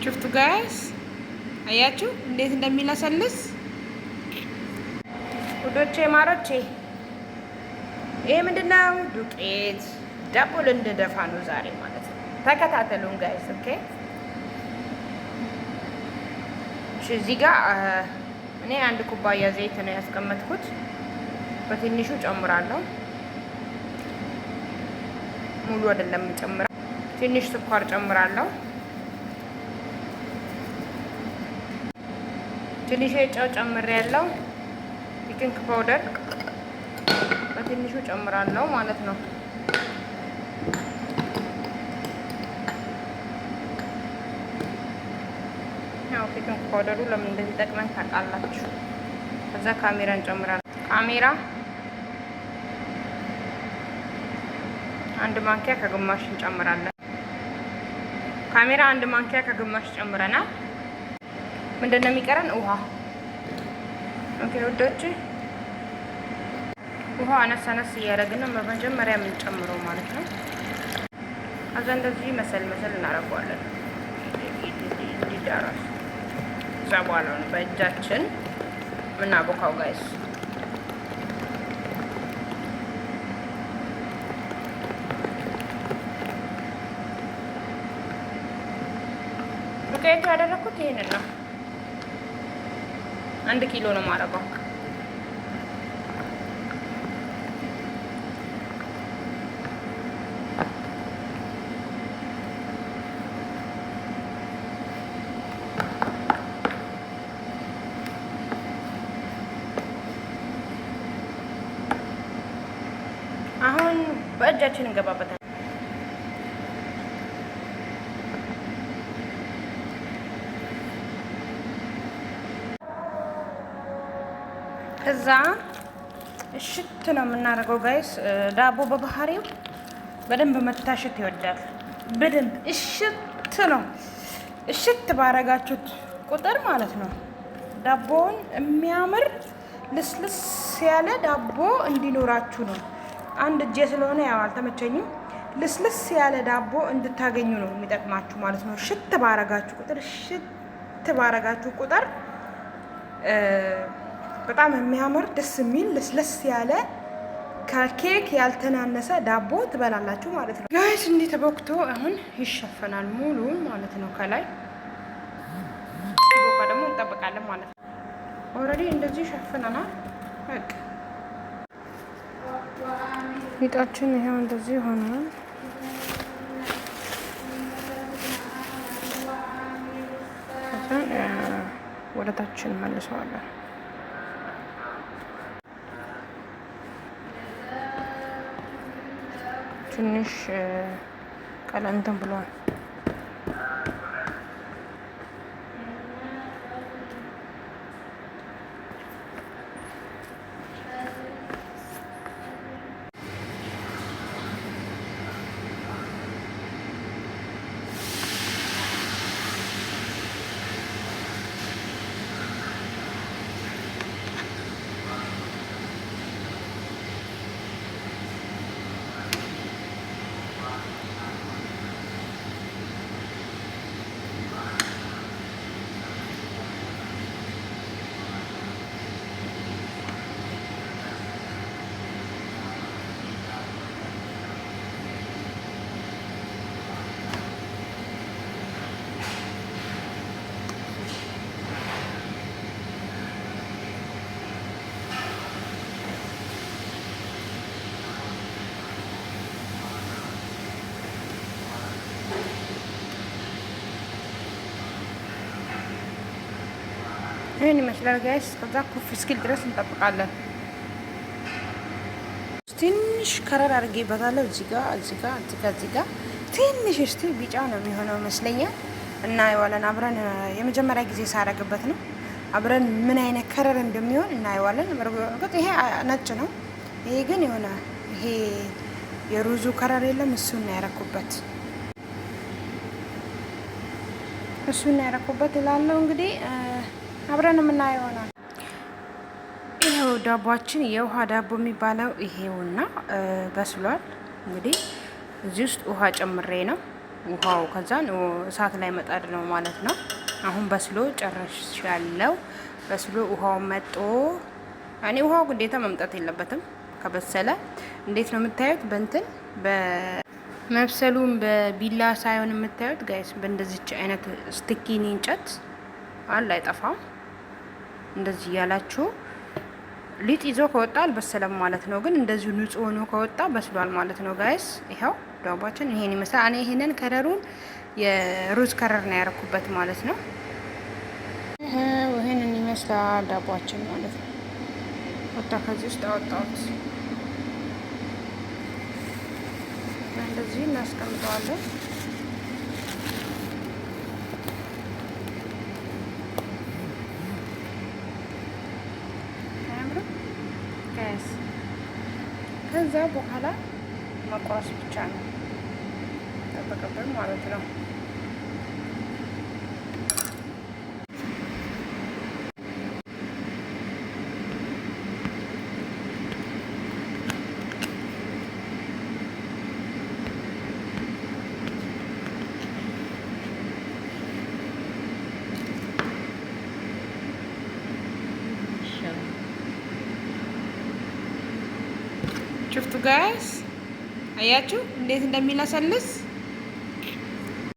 ሽፍቱ ጋይስ አያችሁ እንዴት እንደሚለሰልስ ውዶቼ ማሮቼ። ይሄ ምንድነው? ዱቄት ዳቦ ልንደፋ ነው ዛሬ ማለት ነው። ተከታተሉን ጋይስ ኦኬ። እዚህ ጋር እኔ አንድ ኩባያ ዘይት ነው ያስቀመጥኩት። በትንሹ ጨምራለሁ። ሙሉ አይደለም ጨምራ። ትንሽ ስኳር ጨምራለሁ። ትንሽ ጨው ጨምሬያለሁ። ቤኪንግ ፓውደር በትንሹ ጨምራለሁ ማለት ነው። ያው ቤኪንግ ፓውደሩ ለምን እንደሚጠቅመን ታውቃላችሁ። ከዛ ካሜራ እንጨምራለን። ካሜራ አንድ ማንኪያ ከግማሽ እንጨምራለን። ካሜራ አንድ ማንኪያ ከግማሽ ጨምረናል። ምንድነው የሚቀረን? ውሃ። ኦኬ ውዶች፣ ውሃ አነስ አነስ እያደረግን ነው በመጀመሪያ የምንጨምረው ማለት ነው። ከዛ እንደዚህ መሰል እናደርገዋለን እንዲዳረስ። እዛ በኋላ ነው በእጃችን የምናቦካው ጋይስ። ዱቄቱ ያደረኩት ይሄንን ነው። 1 ኪሎ ነው የማደርገው። አሁን በእጃችን እንገባበታለን። ከዛ እሽት ነው የምናደርገው ጋይስ። ዳቦ በባህሪው በደንብ መታሸት ይወዳል። በደንብ እሽት ነው። እሽት ባረጋችሁት ቁጥር ማለት ነው ዳቦውን የሚያምር ልስልስ ያለ ዳቦ እንዲኖራችሁ ነው። አንድ እጄ ስለሆነ ያው አልተመቸኝም። ልስልስ ያለ ዳቦ እንድታገኙ ነው የሚጠቅማችሁ ማለት ነው። እሽት ባረጋችሁ ቁጥር በጣም የሚያምር ደስ የሚል ልስልስ ያለ ከኬክ ያልተናነሰ ዳቦ ትበላላችሁ ማለት ነው ጋይስ። እንዲህ ተቦክቶ አሁን ይሸፈናል ሙሉ ማለት ነው። ከላይ ሲቦካ ደግሞ እንጠብቃለን ማለት ነው። ኦልሬዲ እንደዚህ ሸፍነናል። በቃ ሊጣችን ይሄው እንደዚህ ሆኗል። ወደታችን መልሰዋለን። ትንሽ ቀለንተን ብሏል። ይሄን ይመስላል ጋይስ። ከዛ ኩፍ እስኪል ድረስ እንጠብቃለን። ትንሽ ከረር አድርጌበታለሁ። እዚህ ጋር ትንሽ እስቲ ቢጫ ነው የሚሆነው ይመስለኛል። እና እናየዋለን አብረን። የመጀመሪያ ጊዜ ሳረግበት ነው። አብረን ምን አይነት ከረር እንደሚሆን እናየዋለን። በርግጥ ይሄ ነጭ ነው። ይሄ ግን የሆነ ይሄ የሩዙ ከረር የለም፣ እሱን ያረኩበት እላለሁ። እንግዲህ አብረን የምናየው ይሆናል። ይሄው ዳቦአችን የውሃ ዳቦ የሚባለው ይሄውና በስሏል። እንግዲህ እዚህ ውስጥ ውሃ ጨምሬ ነው ውሃው ከዛን እሳት ላይ መጣድ ነው ማለት ነው። አሁን በስሎ ጨርሻለሁ። በስሎ ውሃው መጦ እኔ ውሃው ግዴታ መምጣት የለበትም። ከበሰለ እንዴት ነው የምታዩት? በእንትን በመብሰሉን በቢላ ሳይሆን የምታዩት ጋይስ፣ በእንደዚች አይነት ስቲኪኒ እንጨት አለ አይጠፋም። እንደዚህ ያላችሁ ሊጥ ይዞ ከወጣ አልበሰለም ማለት ነው። ግን እንደዚሁ ንጹህ ሆኖ ከወጣ በስሏል ማለት ነው ጋይስ። ይኸው ዳቦችን ይሄን ይመስላል። እኔ ይሄንን ከረሩን የሩዝ ከረር ነው ያደረኩበት ማለት ነው። ይሄንን ይመስላል ዳቦችን ማለት ነው። ወጣ ከዚህ ውስጥ አወጣሁት። እንደዚህ እናስቀምጠዋለን። ከዛ በኋላ መቁረስ ብቻ ነው ጠበቀብን ማለት ነው። ሽፍቱ ጋይስ አያችሁ እንዴት እንደሚለሰልስ